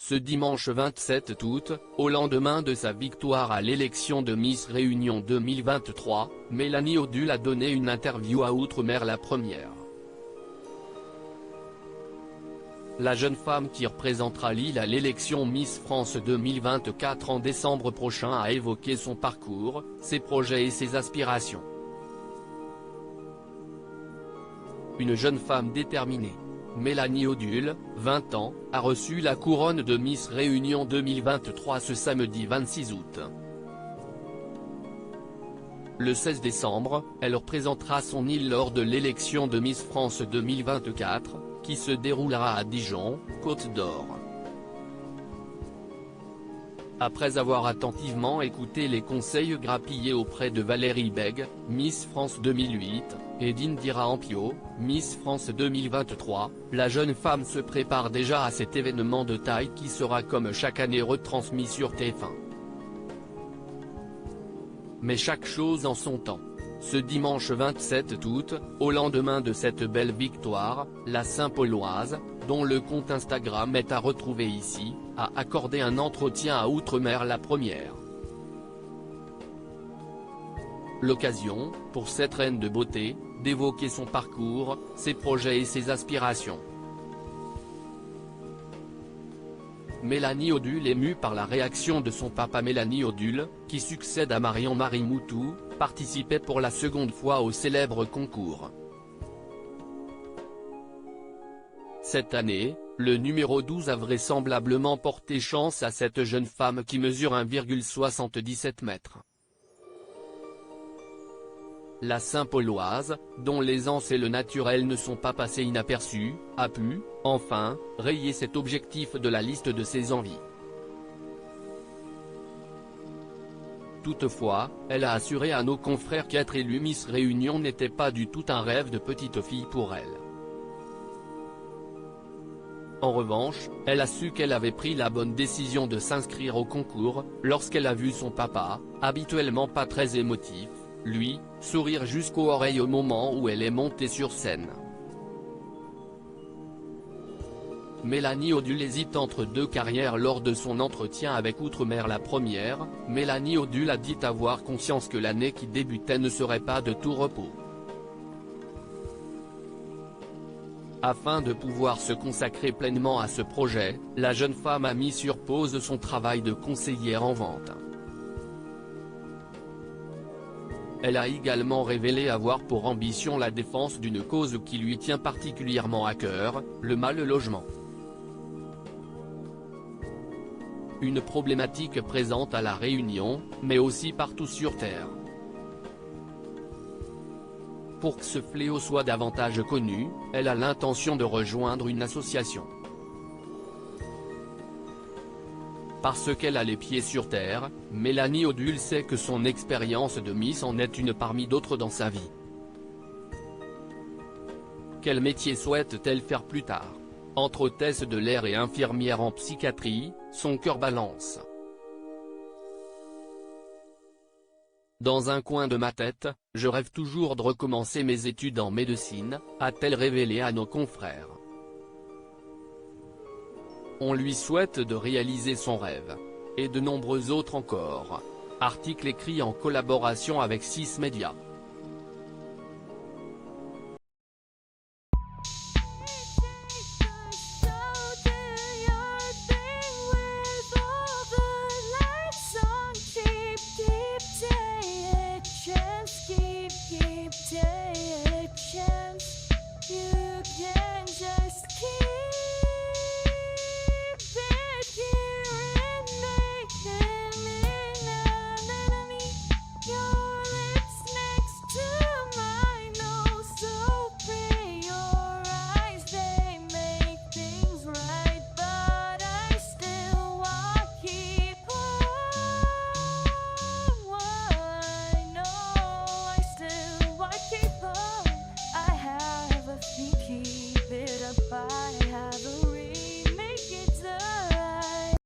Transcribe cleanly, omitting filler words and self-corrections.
Ce dimanche 27 août, au lendemain de sa victoire à l'élection de Miss Réunion 2023, Mélanie Odule a donné une interview à Outre-mer La Première. La jeune femme qui représentera l'île à l'élection Miss France 2024 en décembre prochain a évoqué son parcours, ses projets et ses aspirations. Une jeune femme déterminée. Mélanie Odule, 20 ans, a reçu la couronne de Miss Réunion 2023 ce samedi 26 août. Le 16 décembre, elle représentera son île lors de l'élection de Miss France 2024, qui se déroulera à Dijon, Côte d'Or. Après avoir attentivement écouté les conseils grappillés auprès de Valérie Bègue, Miss France 2008, et d'Indira Ampio, Miss France 2023, la jeune femme se prépare déjà à cet événement de taille qui sera comme chaque année retransmis sur TF1. Mais chaque chose en son temps. Ce dimanche 27 août, au lendemain de cette belle victoire, la Saint-Pauloise, dont le compte Instagram est à retrouver ici, a accordé un entretien à Outre-mer La Première. L'occasion, pour cette reine de beauté, d'évoquer son parcours, ses projets et ses aspirations. Mélanie Odule émue par la réaction de son papa. Mélanie Odule, qui succède à Marion-Marie Moutou, participait pour la seconde fois au célèbre concours. Cette année, le numéro 12 a vraisemblablement porté chance à cette jeune femme qui mesure 1,77 m. La Saint-Pauloise, dont l'aisance et le naturel ne sont pas passés inaperçus, a pu, enfin, rayer cet objectif de la liste de ses envies. Toutefois, elle a assuré à nos confrères qu'être élue Miss Réunion n'était pas du tout un rêve de petite fille pour elle. En revanche, elle a su qu'elle avait pris la bonne décision de s'inscrire au concours, lorsqu'elle a vu son papa, habituellement pas très émotif, lui, sourire jusqu'aux oreilles au moment où elle est montée sur scène. Mélanie Odule hésite entre deux carrières. Lors de son entretien avec Outre-mer La Première, Mélanie Odule a dit avoir conscience que l'année qui débutait ne serait pas de tout repos. Afin de pouvoir se consacrer pleinement à ce projet, la jeune femme a mis sur pause son travail de conseillère en vente. Elle a également révélé avoir pour ambition la défense d'une cause qui lui tient particulièrement à cœur, le mal logement. Une problématique présente à La Réunion, mais aussi partout sur Terre. Pour que ce fléau soit davantage connu, elle a l'intention de rejoindre une association. Parce qu'elle a les pieds sur terre, Mélanie Odule sait que son expérience de Miss en est une parmi d'autres dans sa vie. Quel métier souhaite-t-elle faire plus tard? Entre hôtesse de l'air et infirmière en psychiatrie, son cœur balance. Dans un coin de ma tête, je rêve toujours de recommencer mes études en médecine, a-t-elle révélé à nos confrères. On lui souhaite de réaliser son rêve. Et de nombreux autres encore. Article écrit en collaboration avec 6 Médias.